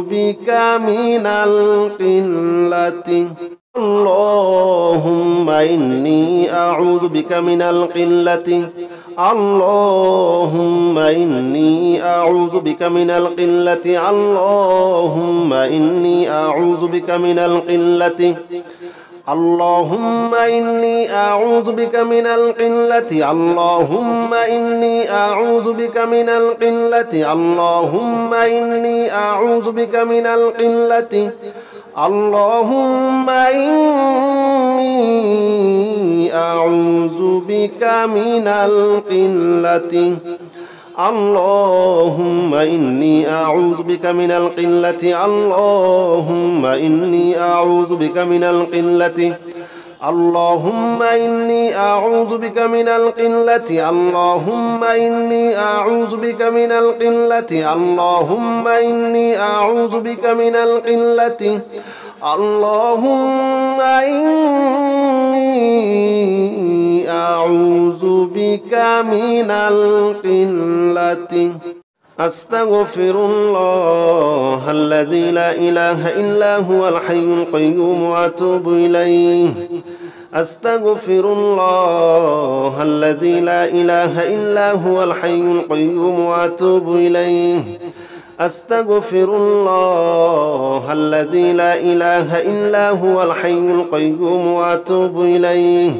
بك من القلة اللهم إني أعوذ بك من القلة اللهم إني أعوذ بك من القلة اللهم إني أعوذ بك من القلة اللهم إني أعوذ بك من القلة اللهم إني أعوذ بك من القلة اللهم إني أعوذ بك من القلة اللهم إني أعوذ بك من القلة اللهم إني أعوذ بك من القلة اللهم إني أعوذ بك من القلة اللهم إني أعوذ بك من القلة اللهم إني أعوذ بك من القلة اللهم إني أعوذ بك من القلة اللهم إني أعوذ بك من القلة أستغفر الله الذي لا إله إلا هو الحي القيوم وأتوب إليه أستغفر الله الذي لا إله إلا هو الحي القيوم وأتوب إليه أستغفر الله الذي لا إله إلا هو الحي القيوم وأتوب إليه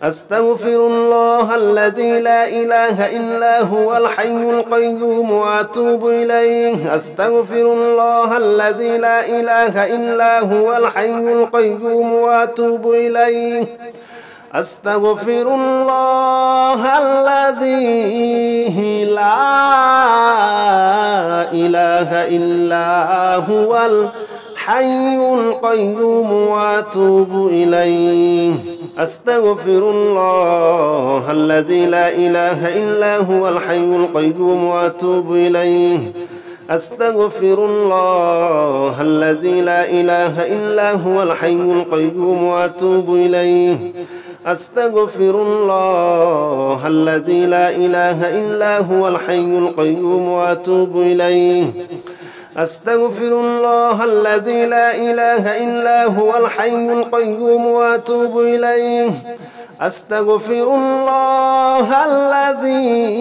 أستغفر الله الذي لا إله إلا هو الحي القيوم وأتوب إليه أستغفر الله الذي لا إله إلا هو الحي القيوم وأتوب إليه أستغفر الله الذي لا إله إلا هو الحي القيوم وأتوب إليه أستغفر الله الذي لا إله إلا هو الحي القيوم وأتوب إليه أستغفر الله الذي لا إله إلا هو الحي القيوم وأتوب إليه أستغفر الله الذي لا إله إلا هو الحي القيوم وأتوب إليه أستغفر الله الذي لا إله إلا هو الحي القيوم وأتوب إليه أستغفر الله الذي لا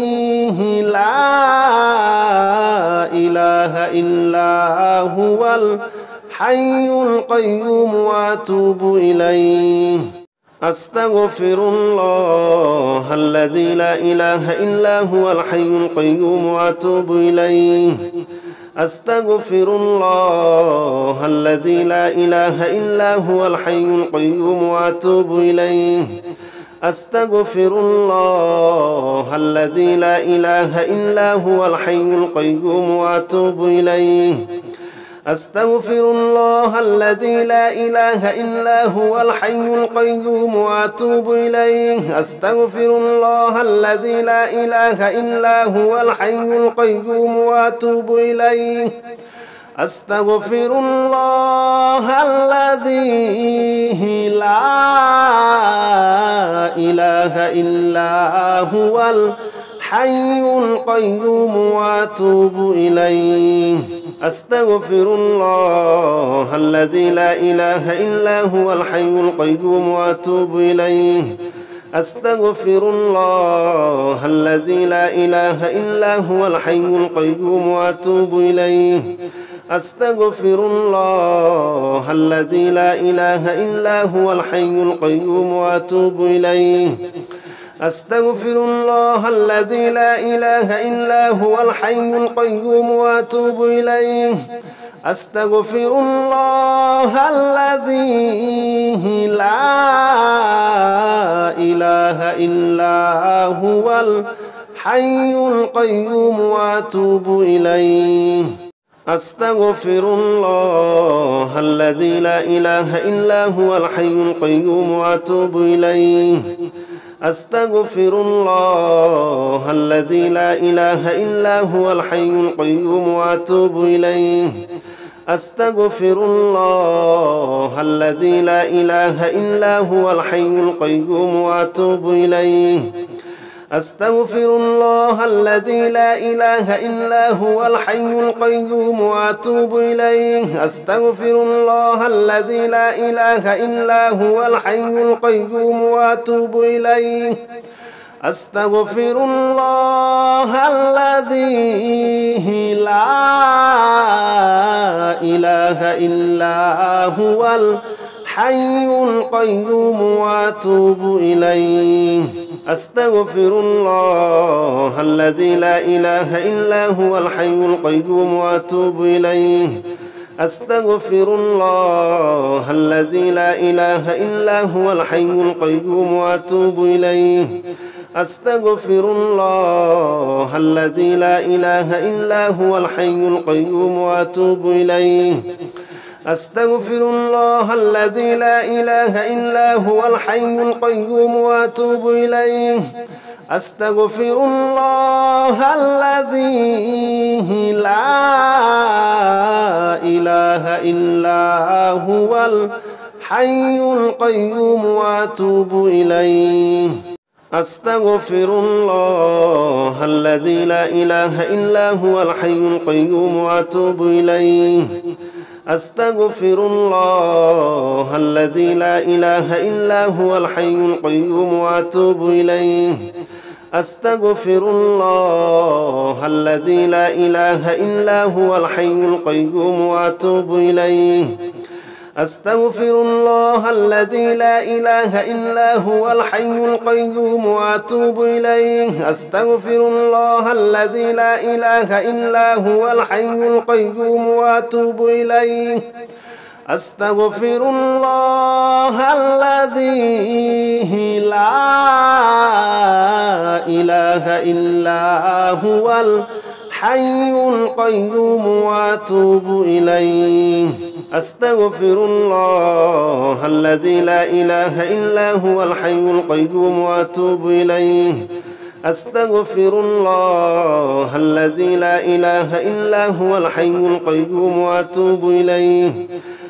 إله إلا هو الحي القيوم وأتوب إليه أستغفر الله الذي لا إله إلا هو الحي القيوم وأتوب إليه أستغفر الله الذي لا إله إلا هو الحي القيوم وأتوب إليه أستغفر الله الذي لا إله إلا هو الحي القيوم وأتوب إليه أستغفر الله الذي لا إله إلا هو الحي القيوم وأتوب إليه أستغفر الله الذي لا إله إلا هو الحي القيوم وأتوب إليه أستغفر الله الذي لا إله إلا هو الحي القيوم وأتوب إليه أستغفر الله الذي لا إله إلا هو الحي القيوم وأتوب إليه أستغفر الله الذي لا إله إلا هو الحي القيوم وأتوب إليه أستغفر الله الذي لا إله إلا هو الحي القيوم وأتوب إليه أستغفر الله الذي لا إله إلا هو الحي القيوم وأتوب إليه أستغفر الله الذي لا إله إلا هو الحي القيوم وأتوب إليه أستغفر الله الذي لا إله إلا هو الحي القيوم وأتوب إليه أستغفر الله الذي لا إله إلا هو الحي القيوم وأتوب إليه أستغفر الله الذي لا إله إلا هو الحي القيوم وأتوب إليه أستغفر الله الذي لا إله إلا هو الحي القيوم وأتوب إليه. أستغفر الله الذي لا إله إلا هو الحي القيوم وأتوب إليه. أستغفر الله الذي لا إله إلا هو الحي القيوم وأتوب إليه. أستغفر الله الذي لا إله إلا هو الحي القيوم وأتوب إليه. أستغفر الله الذي لا إله إلا هو الحي القيوم وأتوب إليه. أستغفر الله الذي لا إله إلا هو الحي القيوم وأتوب إليه. أستغفر الله الذي لا إله إلا هو الحي القيوم وأتوب إليه. أستغفر الله الذي لا إله إلا هو الحي القيوم وأتوب إليه. أستغفر الله الذي لا إله إلا هو الحي القيوم وأتوب إليه. أستغفر الله الذي لا إله إلا هو الحي القيوم وأتوب إليه. أستغفر الله الذي لا إله إلا هو الحي القيوم وأتوب إليه. أستغفر الله الذي لا إله إلا هو الحي القيوم وأتوب إليه. أستغفر الله الذي لا إله إلا هو الحي القيوم وأتوب إليه. أستغفر الله الذي لا إله إلا هو الحي القيوم وأتوب إليه. أستغفر الله الذي لا إله إلا هو الحي القيوم وأتوب إليه. أستغفر الله الذي لا إله إلا هو الحي القيوم وأتوب إليه.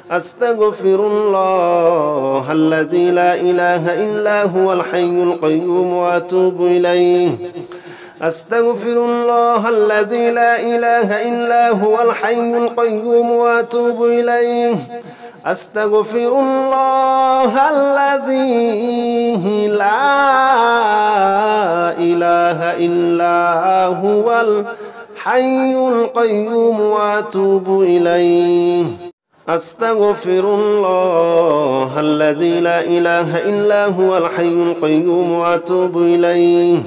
أستغفر الله الذي لا إله إلا هو الحي القيوم وأتوب إليه. أستغفر الله الذي لا إله إلا هو الحي القيوم وأتوب إليه. أستغفر الله الذي لا إله إلا هو الحي القيوم وأتوب إليه. أستغفر الله الذي لا إله إلا هو الحي القيوم وأتوب إليه.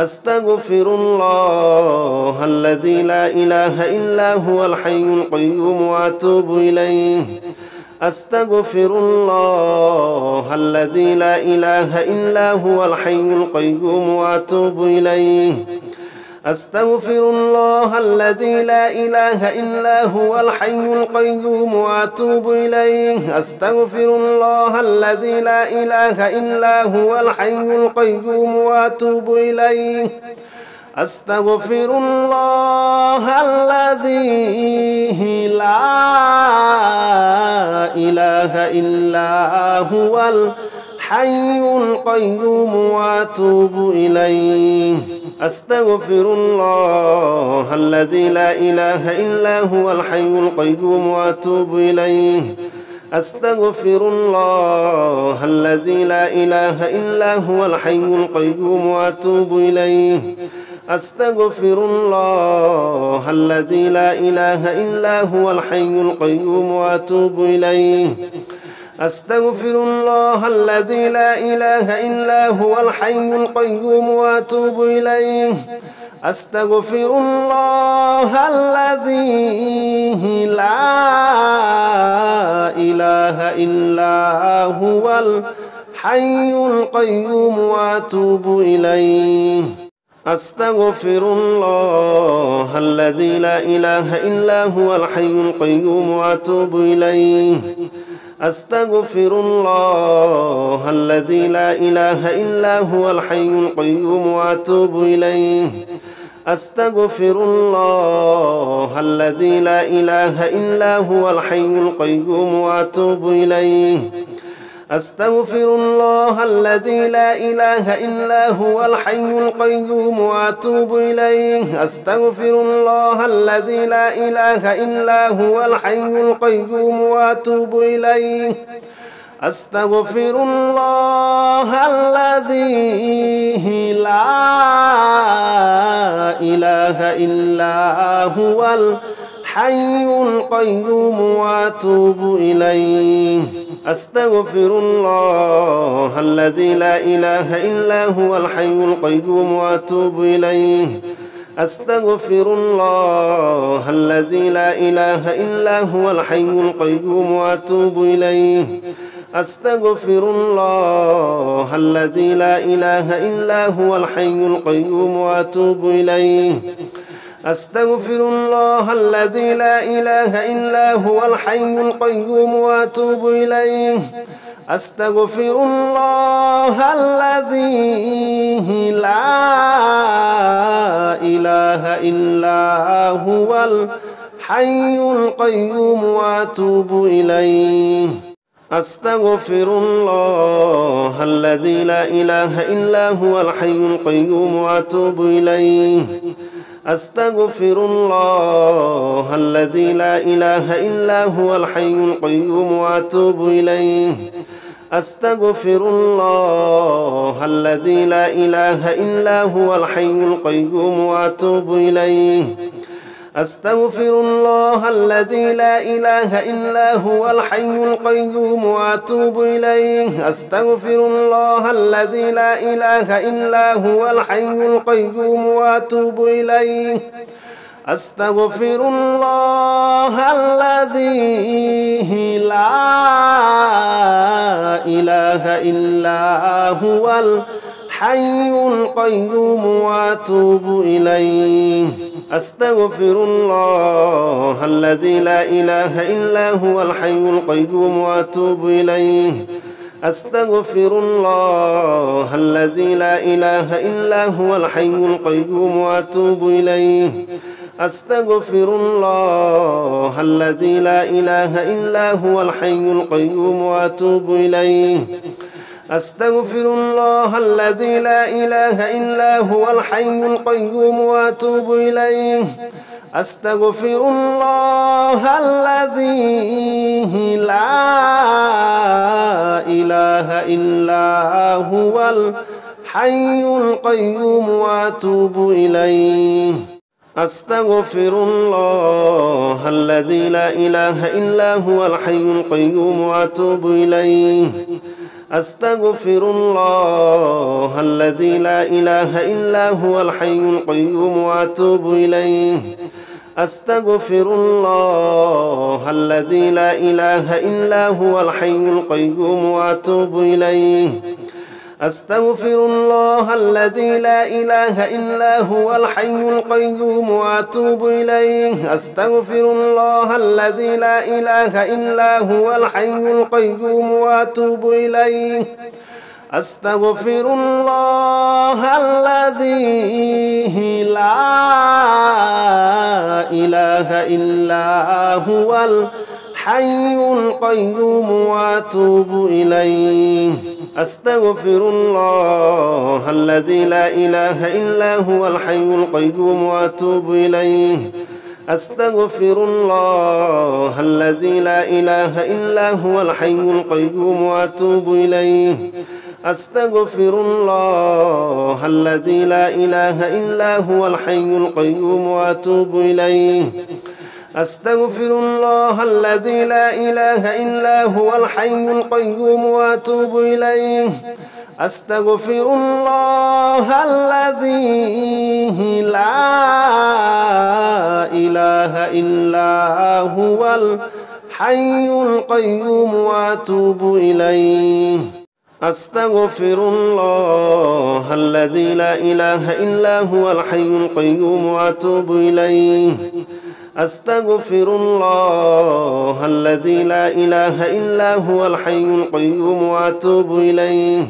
أستغفر الله الذي لا إله إلا هو الحي القيوم وأتوب إليه. أستغفر الله الذي لا إله إلا هو الحي القيوم وأتوب إليه. أستغفر الله الذي لا إله إلا هو الحي القيوم وأتوب إليه. أستغفر الله الذي لا إله إلا هو الحي القيوم وأتوب إليه. أستغفر الله الذي لا إله إلا هو الحي القيوم وأتوب إليه. أستغفر الله الذي لا إله إلا هو الحي القيوم وأتوب إليه. أستغفر الله الذي لا إله إلا هو الحي القيوم وأتوب إليه. أستغفر الله الذي لا إله إلا هو الحي القيوم وأتوب إليه. أستغفر الله الذي لا إله إلا هو الحي القيوم وأتوب إليه. أستغفر الله الذي لا إله إلا هو الحي القيوم وأتوب إليه. أستغفر الله الذي لا إله إلا هو الحي القيوم وأتوب إليه. أستغفر الله الذي لا إله إلا هو الحي القيوم وأتوب إليه. أستغفر الله الذي لا إله إلا هو الحي القيوم وأتوب إليه. أستغفر الله الذي لا إله إلا هو الحي القيوم وأتوب إليه. أستغفر الله الذي لا إله إلا هو الحي القيوم وأتوب إليه. أستغفر الله الذي لا إله إلا هو الحي القيوم وأتوب إليه. أستغفر الله الذي لا إله إلا هو الحي القيوم وأتوب إليه. أستغفر الله الذي لا إله إلا هو الحي القيوم وأتوب إليه. أستغفر الله الذي لا إله إلا هو الحي القيوم وأتوب إليه. أستغفر الله الذي لا إله إلا هو الحي القيوم وأتوب إليه. أستغفر الله الذي لا إله إلا هو الحي القيوم وأتوب إليه. أستغفر الله الذي لا إله إلا هو الحي القيوم وأتوب إليه. أستغفر الله الذي لا إله إلا هو الحي القيوم وأتوب إليه. أستغفر الله الذي لا إله إلا هو الحي القيوم وأتوب إليه. أستغفر الله الذي لا إله إلا هو الحي القيوم وأتوب إليه. أستغفر الله الذي لا إله إلا هو الحي القيوم وأتوب إليه. أستغفر الله الذي لا إله إلا هو الحي القيوم وأتوب إليه. أستغفر الله الذي لا إله إلا هو الحي القيوم وأتوب إليه. أستغفر الله الذي لا إله إلا هو الحي القيوم وأتوب إليه. أستغفر الله الذي لا إله إلا هو الحي القيوم وأتوب إليه. أستغفر الله الذي لا إله إلا هو الحي القيوم وأتوب إليه. أستغفر الله الذي لا إله إلا هو الحي القيوم وأتوب إليه. أستغفر الله الذي لا إله إلا هو الحي القيوم وأتوب إليه. أستغفر الله الذي لا إله إلا هو الحي القيوم وأتوب إليه. أستغفر الله الذي لا إله إلا هو الحي القيوم وأتوب إليه. أستغفر الله الذي لا إله إلا هو الحي القيوم وأتوب إليه. أستغفر الله الذي لا إله إلا هو الحي القيوم وأتوب إليه. أستغفر الله الذي لا إله إلا هو الحي القيوم وأتوب إليه. أستغفر الله الذي لا إله إلا هو الحي القيوم وأتوب إليه. أستغفر الله الذي لا إله إلا هو الحي القيوم وأتوب إليه. أستغفر الله الذي لا إله إلا هو الحي القيوم وأتوب إليه. أستغفر الله الذي لا إله إلا هو الحي القيوم وأتوب إليه. أستغفر الله الذي لا إله إلا هو الحي القيوم وأتوب إليه. أستغفر الله الذي لا إله إلا هو الحي القيوم وأتوب إليه. أستغفر الله الذي لا إله إلا هو الحي القيوم وأتوب إليه.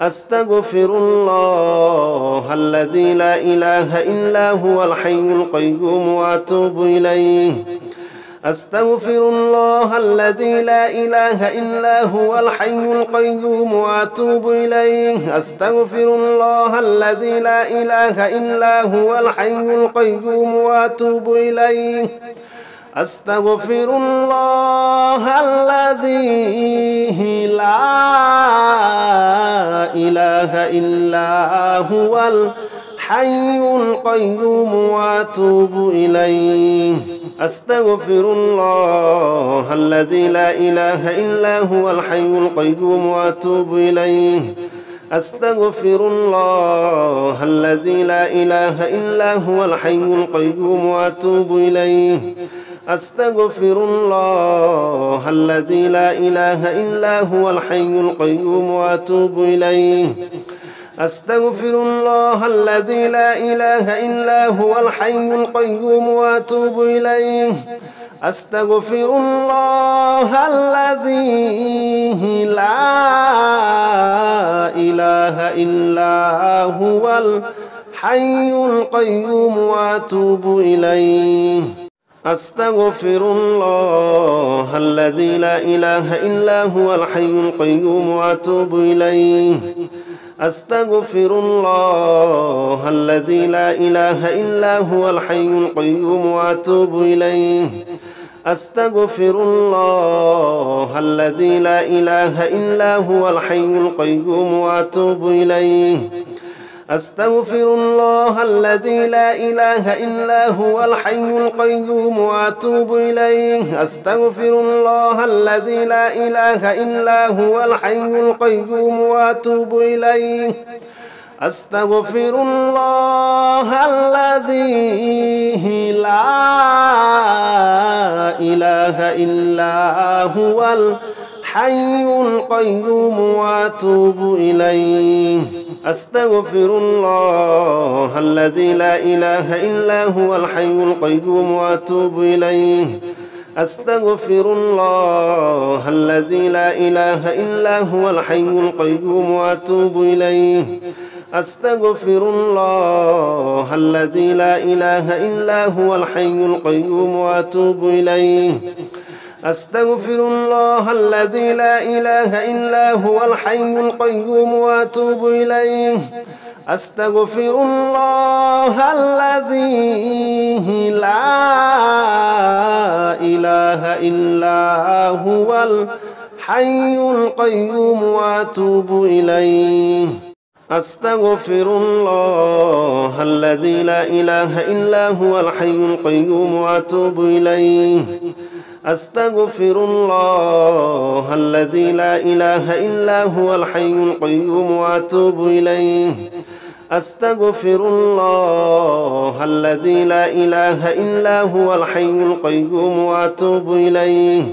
أستغفر الله الذي لا إله إلا هو الحي القيوم وأتوب إليه. أستغفر الله الذي لا إله إلا هو الحي القيوم وأتوب إليه. أستغفر الله الذي لا إله إلا هو الحي القيوم وأتوب إليه. أستغفر الله الذي لا إله إلا هو الحي القيوم وأتوب إليه. أستغفر الله الذي لا إله إلا هو الحي القيوم وأتوب إليه. أستغفر الله الذي لا إله إلا هو الحي القيوم وأتوب إليه. أستغفر الله الذي لا إله إلا هو الحي القيوم وأتوب إليه. أستغفر الله الذي لا إله إلا هو الحي القيوم وأتوب إليه. أستغفر الله الذي لا إله إلا هو الحي القيوم وأتوب إليه. أستغفر الله الذي لا إله إلا هو الحي القيوم وأتوب إليه. أستغفر الله الذي لا إله إلا هو الحي القيوم وأتوب إليه. أستغفر الله الذي لا إله إلا هو الحي القيوم وأتوب إليه. أستغفر الله الذي لا إله إلا هو الحي القيوم وأتوب إليه. أستغفر الله الذي لا إله إلا هو الحي القيوم وأتوب إليه. أستغفر الله الذي لا إله إلا هو الحي القيوم وأتوب إليه. أستغفر الله الذي لا إله إلا هو الحي القيوم وأتوب إليه. أستغفر الله الذي لا إله إلا هو الحي القيوم وأتوب إليه. أستغفر الله الذي لا إله إلا هو الحي القيوم وأتوب إليه. أستغفر الله الذي لا إله إلا هو الحي القيوم وأتوب إليه. أستغفر الله الذي لا إله إلا هو الحي القيوم وأتوب إليه. أستغفر الله الذي لا إله إلا هو الحي القيوم وأتوب إليه. أستغفر الله الذي لا إله إلا هو الحي القيوم وأتوب إليه. أستغفر الله الذي لا إله إلا هو الحي القيوم وأتوب إليه.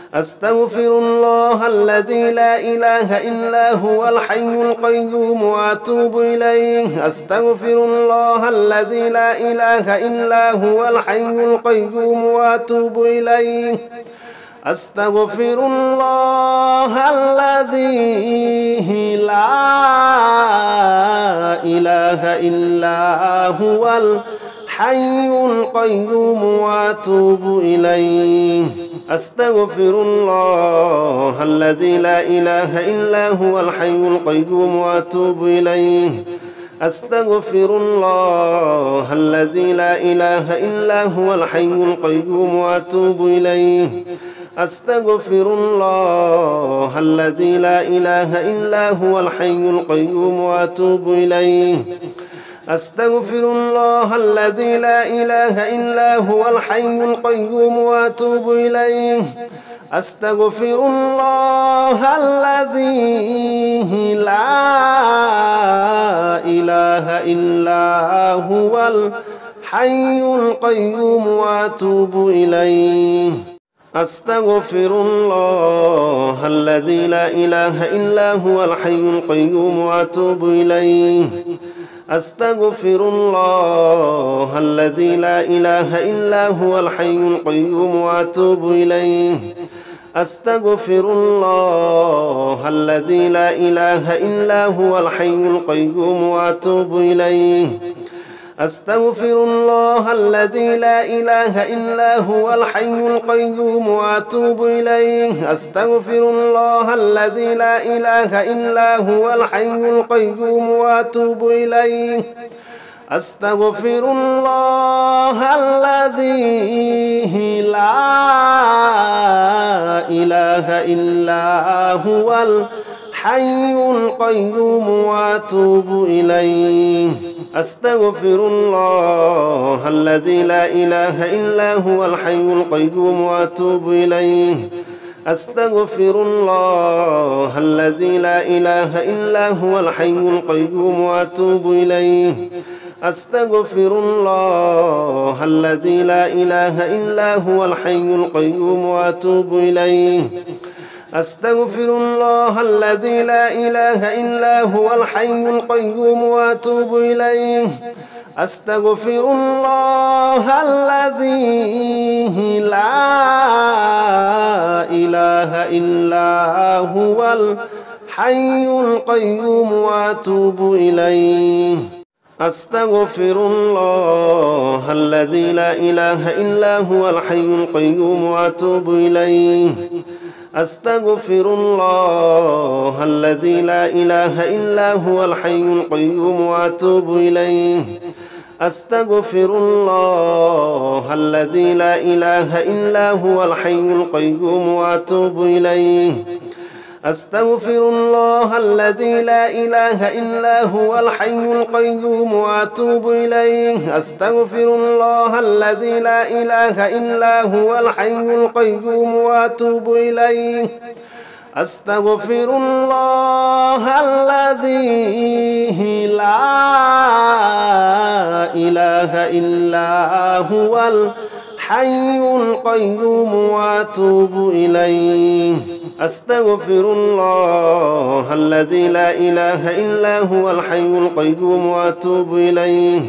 أستغفر الله الذي لا إله إلا هو الحي القيوم وأتوب إليه. أستغفر الله الذي لا إله إلا هو الحي القيوم وأتوب إليه. أستغفر الله الذي لا إله إلا هو الحي القيوم وأتوب إليه. أستغفر الله الذي لا إله إلا هو الحي القيوم وأتوب إليه. أستغفر الله الذي لا إله إلا هو الحي القيوم وأتوب إليه. أستغفر الله الذي لا إله إلا هو الحي القيوم وأتوب إليه. أستغفر الله الذي لا إله إلا هو الحي القيوم وأتوب إليه. أستغفر الله الذي لا إله إلا هو الحي القيوم وأتوب إليه. أستغفر الله الذي لا إله إلا هو الحي القيوم وأتوب إليه. أستغفر الله الذي لا إله إلا هو الحي القيوم وأتوب إليه. أستغفر الله الذي لا إله إلا هو الحي القيوم وأتوب إليه. أستغفر الله الذي لا إله إلا هو الحي القيوم وأتوب إليه. أستغفر الله الذي لا إله إلا هو الحي القيوم وأتوب إليه. أستغفر الله الذي لا إله إلا هو الحي القيوم وأتوب إليه. أستغفر الله الذي لا إله إلا هو الحي القيوم وأتوب إليه. أستغفر الله الذي لا إله إلا هو الحي القيوم وأتوب إليه. أستغفر الله الذي لا إله إلا هو الحي القيوم وأتوب إليه. أستغفر الله الذي لا إله إلا هو الحي القيوم وأتوب إليه. أستغفر الله الذي لا إله إلا هو الحي القيوم وأتوب إليه. أستغفر الله الذي لا إله إلا هو الحي القيوم وأتوب إليه. أستغفر الله الذي لا إله إلا هو الحي القيوم وأتوب إليه. أستغفر الله الذي لا إله إلا هو الحي القيوم وأتوب إليه. أستغفر الله الذي لا إله إلا هو الحي القيوم وأتوب إليه. أستغفر الله الذي لا إله إلا هو الحي القيوم وأتوب إليه. أستغفر الله الذي لا إله إلا هو الحي القيوم وأتوب إليه. أستغفر الله الذي لا إله إلا هو الحي القيوم وأتوب إليه.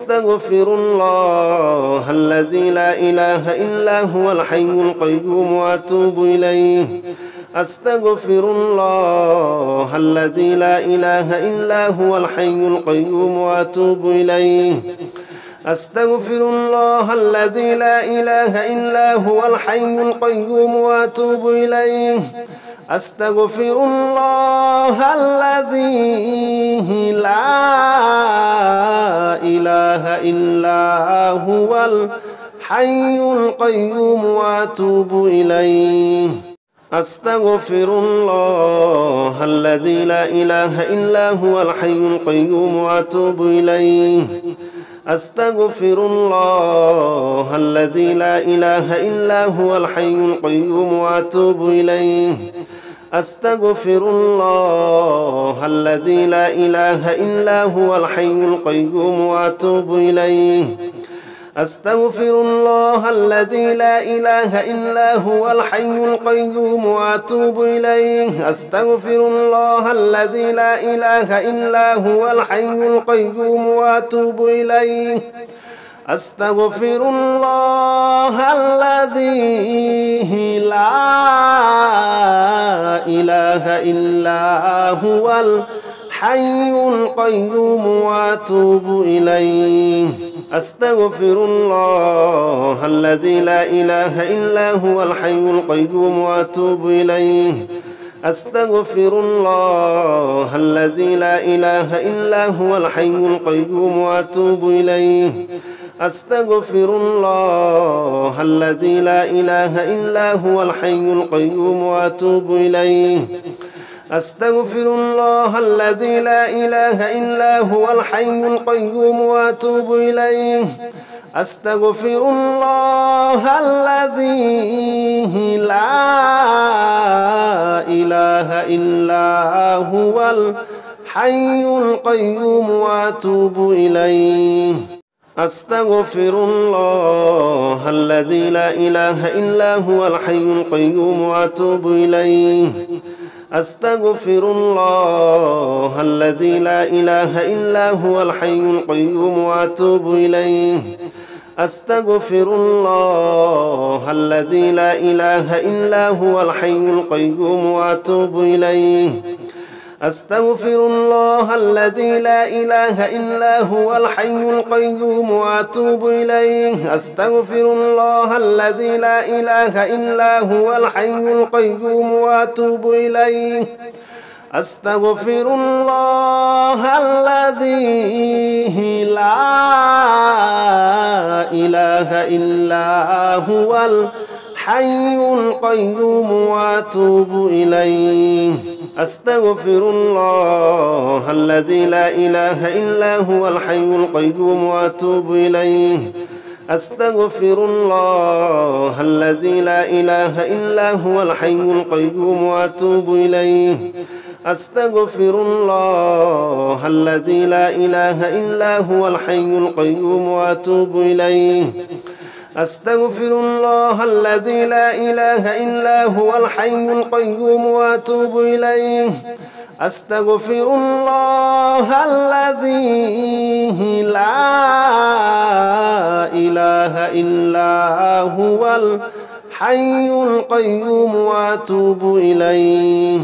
أستغفر الله الذي لا إله إلا هو الحي القيوم وأتوب إليه. أستغفر الله الذي لا إله إلا هو الحي القيوم وأتوب إليه. أستغفر الله الذي لا إله إلا هو الحي القيوم وأتوب إليه. أستغفر الله الذي لا إله إلا هو الحي القيوم وأتوب إليه. أستغفر الله الذي لا إله إلا هو الحي القيوم وأتوب إليه. أستغفر الله الذي لا إله إلا هو الحي القيوم وأتوب إليه. أستغفر الله الذي لا إله إلا هو الحي القيوم وأتوب إليه. أستغفر الله الذي لا إله إلا هو الحي القيوم وأتوب إليه. أستغفر الله الذي لا إله إلا هو الحي القيوم وأتوب إليه. أستغفر الله الذي لا إله إلا هو الحي القيوم وأتوب إليه. أستغفر الله الذي لا إله إلا هو الحي القيوم وأتوب إليه. أستغفر الله الذي لا إله إلا هو الحي القيوم وأتوب إليه. أستغفر الله الذي لا إله إلا هو الحي القيوم وأتوب إليه. أستغفر الله الذي لا إله إلا هو الحي القيوم وأتوب إليه. أستغفر الله الذي لا إله إلا هو الحي القيوم وأتوب إليه. أستغفر الله الذي لا إله إلا هو الحي القيوم وأتوب إليه. أستغفر الله الذي لا إله إلا هو الحي القيوم وأتوب إليه. أستغفر الله الذي لا إله إلا هو الحي القيوم وأتوب إليه. أستغفر الله الذي لا إله إلا هو الحي القيوم وأتوب إليه. أستغفر الله الذي لا إله إلا هو الحي القيوم وأتوب إليه. أستغفر الله الذي لا إله إلا هو الحي القيوم وأتوب إليه. أستغفر الله الذي لا إله إلا هو الحي القيوم وأتوب إليه. أستغفر الله الذي لا إله إلا هو الحي القيوم وأتوب إليه. أستغفر الله الذي لا إله إلا هو الحي القيوم وأتوب إليه. أستغفر الله الذي لا إله إلا هو الحي القيوم وأتوب إليه. أستغفر الله الذي لا إله إلا هو الحي القيوم وأتوب إليه.